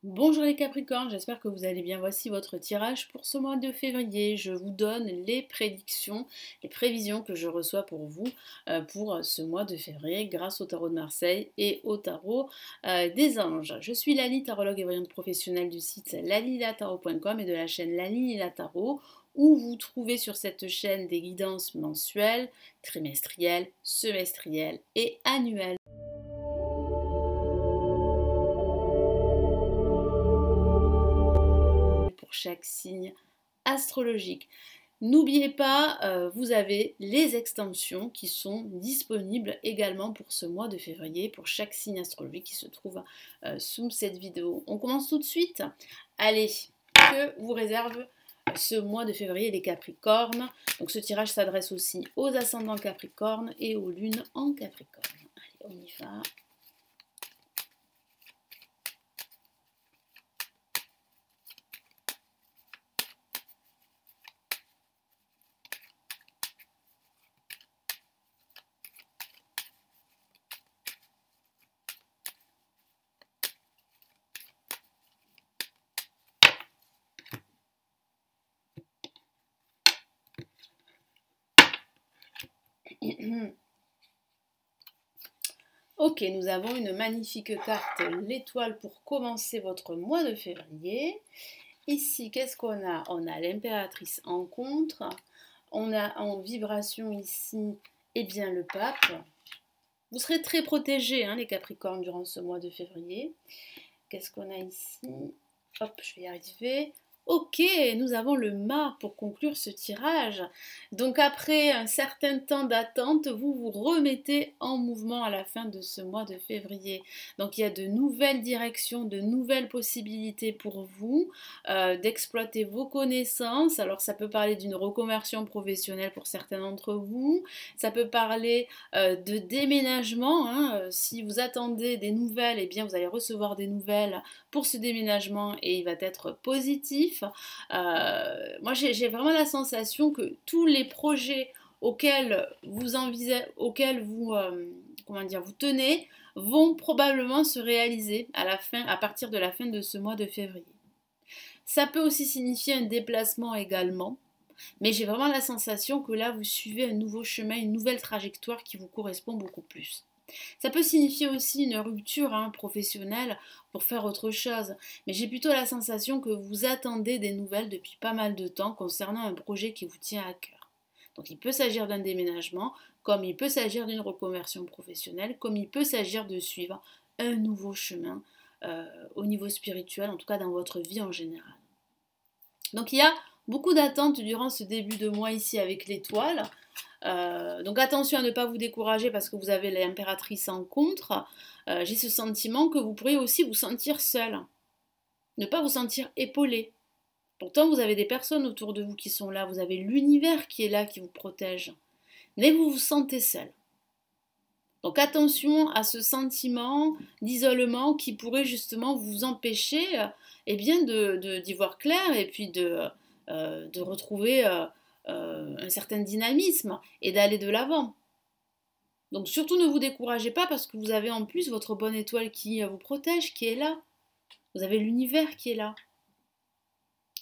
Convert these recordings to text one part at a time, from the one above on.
Bonjour les Capricornes, j'espère que vous allez bien. Voici votre tirage pour ce mois de février. Je vous donne les prédictions, les prévisions que je reçois pour vous pour ce mois de février grâce au tarot de Marseille et au tarot des anges. Je suis Lali, tarologue et voyante professionnelle du site lalililatarot.com et de la chaîne Lali la Tarot, où vous trouvez sur cette chaîne des guidances mensuelles, trimestrielles, semestrielles et annuelles. Pour chaque signe astrologique. N'oubliez pas, vous avez les extensions qui sont disponibles également pour ce mois de février pour chaque signe astrologique qui se trouve sous cette vidéo. On commence tout de suite. Allez, que vous réserve ce mois de février les Capricornes. Donc ce tirage s'adresse aussi aux ascendants Capricornes et aux lunes en Capricorne. Allez, on y va. Ok, nous avons une magnifique carte, l'étoile pour commencer votre mois de février. Ici, qu'est-ce qu'on a? On a l'impératrice en contre. On a en vibration ici, eh bien, le pape. Vous serez très protégés, hein, les Capricornes, durant ce mois de février. Qu'est-ce qu'on a ici? Hop, je vais y arriver. Ok, nous avons le mât pour conclure ce tirage. Donc après un certain temps d'attente, vous vous remettez en mouvement à la fin de ce mois de février. Donc il y a de nouvelles directions, de nouvelles possibilités pour vous d'exploiter vos connaissances. Alors ça peut parler d'une reconversion professionnelle pour certains d'entre vous. Ça peut parler de déménagement. Hein. Si vous attendez des nouvelles, eh bien vous allez recevoir des nouvelles pour ce déménagement et il va être positif. Moi j'ai vraiment la sensation que tous les projets auxquels vous vous tenez vont probablement se réaliser à partir de la fin de ce mois de février. Ça peut aussi signifier un déplacement également, mais j'ai vraiment la sensation que là vous suivez un nouveau chemin, une nouvelle trajectoire qui vous correspond beaucoup plus. Ça peut signifier aussi une rupture professionnelle pour faire autre chose, mais j'ai plutôt la sensation que vous attendez des nouvelles depuis pas mal de temps concernant un projet qui vous tient à cœur. Donc il peut s'agir d'un déménagement, comme il peut s'agir d'une reconversion professionnelle, comme il peut s'agir de suivre un nouveau chemin au niveau spirituel, en tout cas dans votre vie en général. Donc il y a beaucoup d'attentes durant ce début de mois ici avec l'étoile. Donc attention à ne pas vous décourager parce que vous avez l'impératrice en contre. J'ai ce sentiment que vous pourriez aussi vous sentir seul, ne pas vous sentir épaulé. Pourtant vous avez des personnes autour de vous qui sont là, vous avez l'univers qui est là, qui vous protège, mais vous vous sentez seul. Donc attention à ce sentiment d'isolement qui pourrait justement vous empêcher bien d'y voir clair et puis de retrouver un certain dynamisme et d'aller de l'avant. Donc surtout ne vous découragez pas parce que vous avez en plus votre bonne étoile qui vous protège, qui est là. Vous avez l'univers qui est là.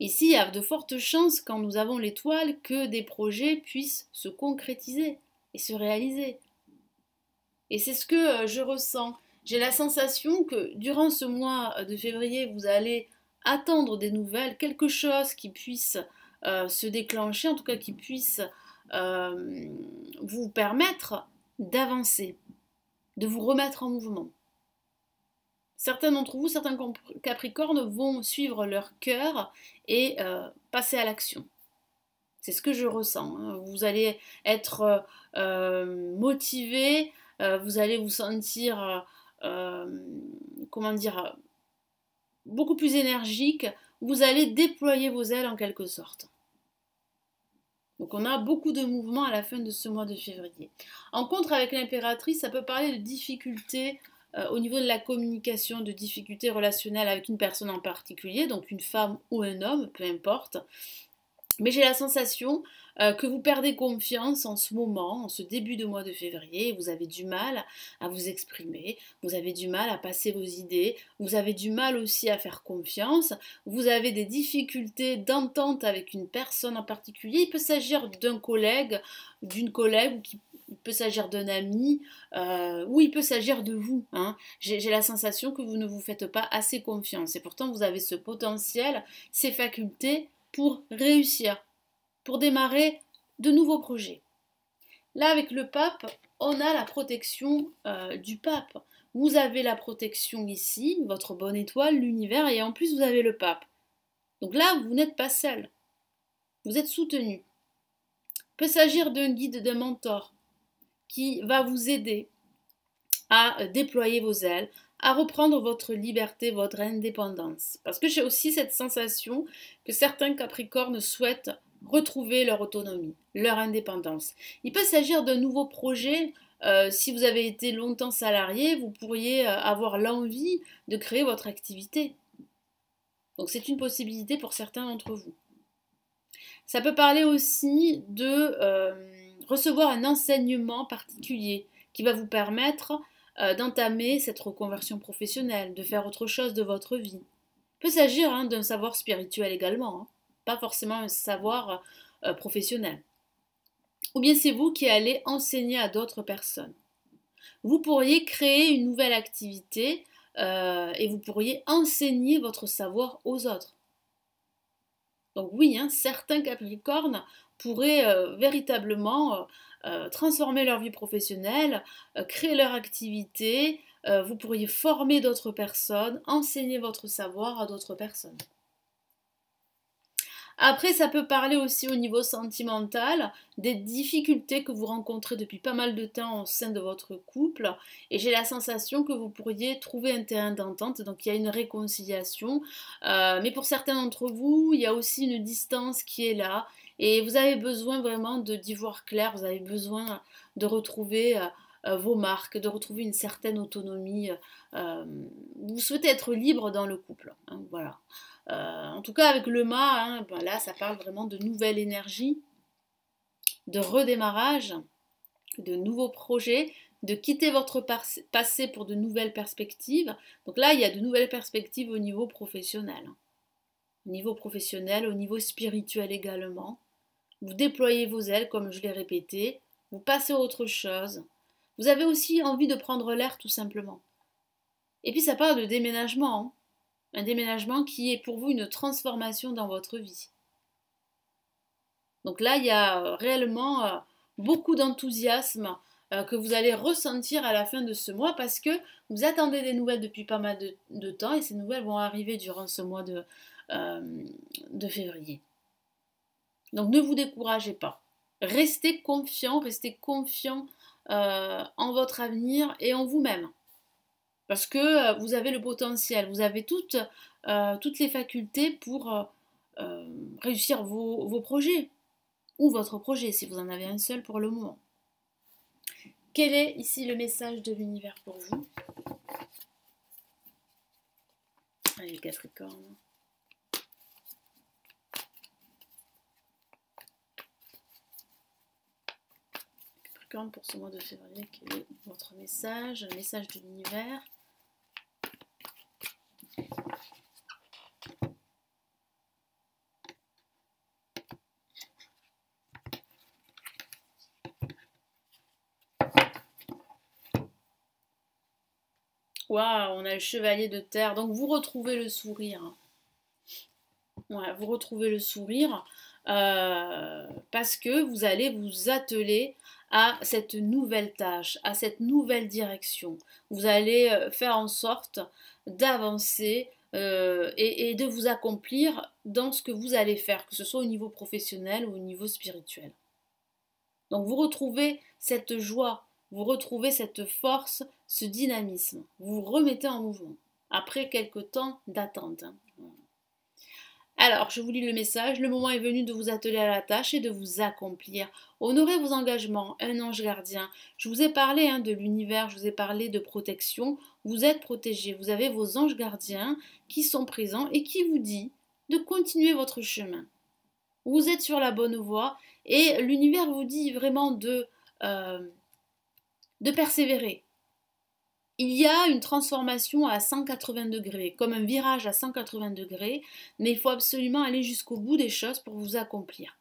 Ici, il y a de fortes chances quand nous avons l'étoile que des projets puissent se concrétiser et se réaliser. Et c'est ce que je ressens. J'ai la sensation que durant ce mois de février, vous allez attendre des nouvelles, quelque chose qui puisse se déclencher, en tout cas qui puisse vous permettre d'avancer, de vous remettre en mouvement. Certains d'entre vous, certains Capricornes vont suivre leur cœur et passer à l'action. C'est ce que je ressens. Hein. Vous allez être motivé, vous allez vous sentir, beaucoup plus énergique. Vous allez déployer vos ailes en quelque sorte. Donc on a beaucoup de mouvements à la fin de ce mois de février. En contre avec l'impératrice, ça peut parler de difficultés au niveau de la communication, de difficultés relationnelles avec une personne en particulier, donc une femme ou un homme, peu importe. Mais j'ai la sensation que vous perdez confiance en ce moment, en ce début de mois de février. Vous avez du mal à vous exprimer, vous avez du mal à passer vos idées, vous avez du mal aussi à faire confiance, vous avez des difficultés d'entente avec une personne en particulier. Il peut s'agir d'un collègue, d'une collègue, ou il peut s'agir d'un ami, ou il peut s'agir de vous. Hein. J'ai la sensation que vous ne vous faites pas assez confiance. Et pourtant, vous avez ce potentiel, ces facultés pour réussir, pour démarrer de nouveaux projets. Là, avec le pape, on a la protection du pape. Vous avez la protection ici, votre bonne étoile, l'univers, et en plus, vous avez le pape. Donc là, vous n'êtes pas seul. Vous êtes soutenu. Il peut s'agir d'un guide, d'un mentor qui va vous aider à déployer vos ailes, à reprendre votre liberté, votre indépendance. Parce que j'ai aussi cette sensation que certains Capricornes souhaitent retrouver leur autonomie, leur indépendance. Il peut s'agir d'un nouveau projet. Si vous avez été longtemps salarié, vous pourriez avoir l'envie de créer votre activité. Donc c'est une possibilité pour certains d'entre vous. Ça peut parler aussi de recevoir un enseignement particulier qui va vous permettre d'entamer cette reconversion professionnelle, de faire autre chose de votre vie. Il peut s'agir d'un savoir spirituel également, pas forcément un savoir professionnel. Ou bien c'est vous qui allez enseigner à d'autres personnes. Vous pourriez créer une nouvelle activité et vous pourriez enseigner votre savoir aux autres. Donc oui, certains Capricornes pourraient véritablement transformer leur vie professionnelle, créer leur activité, vous pourriez former d'autres personnes, enseigner votre savoir à d'autres personnes. Après, ça peut parler aussi au niveau sentimental, des difficultés que vous rencontrez depuis pas mal de temps au sein de votre couple. Et j'ai la sensation que vous pourriez trouver un terrain d'entente, donc il y a une réconciliation. Mais pour certains d'entre vous, il y a aussi une distance qui est là. Et vous avez besoin vraiment d'y voir clair, vous avez besoin de retrouver vos marques, de retrouver une certaine autonomie. Vous souhaitez être libre dans le couple. Voilà. En tout cas, avec le mât, là, ça parle vraiment de nouvelle énergie, de redémarrage, de nouveaux projets, de quitter votre passé pour de nouvelles perspectives. Donc là, il y a de nouvelles perspectives au niveau professionnel. Au niveau professionnel, au niveau spirituel également. Vous déployez vos ailes, comme je l'ai répété. Vous passez à autre chose. Vous avez aussi envie de prendre l'air, tout simplement. Et puis, ça parle de déménagement. Un déménagement qui est pour vous une transformation dans votre vie. Donc là, il y a réellement beaucoup d'enthousiasme que vous allez ressentir à la fin de ce mois parce que vous attendez des nouvelles depuis pas mal de temps et ces nouvelles vont arriver durant ce mois de février. Donc ne vous découragez pas. Restez confiant en votre avenir et en vous-même. Parce que vous avez le potentiel, vous avez toutes les facultés pour réussir vos projets, ou votre projet, si vous en avez un seul pour le moment. Quel est ici le message de l'univers pour vous? Allez, Capricorne. Capricorne, pour ce mois de février, quel est votre message? Le message de l'univers. Waouh, on a le chevalier de terre. Donc vous retrouvez le sourire. Ouais, vous retrouvez le sourire parce que vous allez vous atteler à cette nouvelle tâche, à cette nouvelle direction. Vous allez faire en sorte d'avancer et de vous accomplir dans ce que vous allez faire, que ce soit au niveau professionnel ou au niveau spirituel. Donc vous retrouvez cette joie, vous retrouvez cette force, ce dynamisme. Vous vous remettez en mouvement après quelques temps d'attente. Alors, je vous lis le message. Le moment est venu de vous atteler à la tâche et de vous accomplir. Honorez vos engagements, un ange gardien. Je vous ai parlé de l'univers, je vous ai parlé de protection. Vous êtes protégés. Vous avez vos anges gardiens qui sont présents et qui vous disent de continuer votre chemin. Vous êtes sur la bonne voie et l'univers vous dit vraiment de persévérer. Il y a une transformation à 180 degrés, comme un virage à 180 degrés, mais il faut absolument aller jusqu'au bout des choses pour vous accomplir.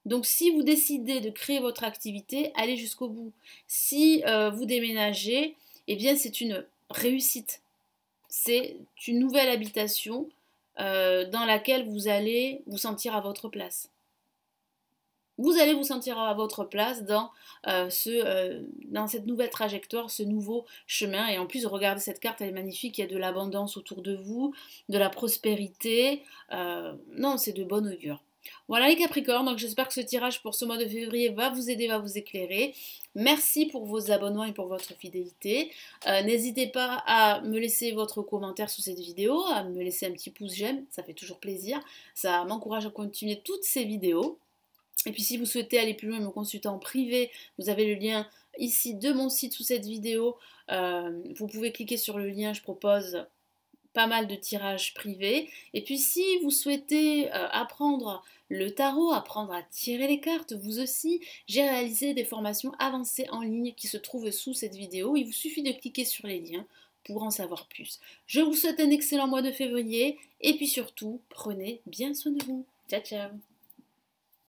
Donc si vous décidez de créer votre activité, allez jusqu'au bout. Si vous déménagez, eh bien c'est une réussite. C'est une nouvelle habitation dans laquelle vous allez vous sentir à votre place. Vous allez vous sentir à votre place dans cette nouvelle trajectoire, ce nouveau chemin. Et en plus, regardez cette carte, elle est magnifique. Il y a de l'abondance autour de vous, de la prospérité. Non, c'est de bon augure. Voilà les Capricornes, donc j'espère que ce tirage pour ce mois de février va vous aider, va vous éclairer. Merci pour vos abonnements et pour votre fidélité. N'hésitez pas à me laisser votre commentaire sous cette vidéo, à me laisser un petit pouce j'aime, ça fait toujours plaisir. Ça m'encourage à continuer toutes ces vidéos. Et puis si vous souhaitez aller plus loin et me consulter en privé, vous avez le lien ici de mon site sous cette vidéo. Vous pouvez cliquer sur le lien, je propose pas mal de tirages privés. Et puis si vous souhaitez apprendre le tarot, apprendre à tirer les cartes, vous aussi, j'ai réalisé des formations avancées en ligne qui se trouvent sous cette vidéo. Il vous suffit de cliquer sur les liens pour en savoir plus. Je vous souhaite un excellent mois de février et puis surtout, prenez bien soin de vous. Ciao ciao.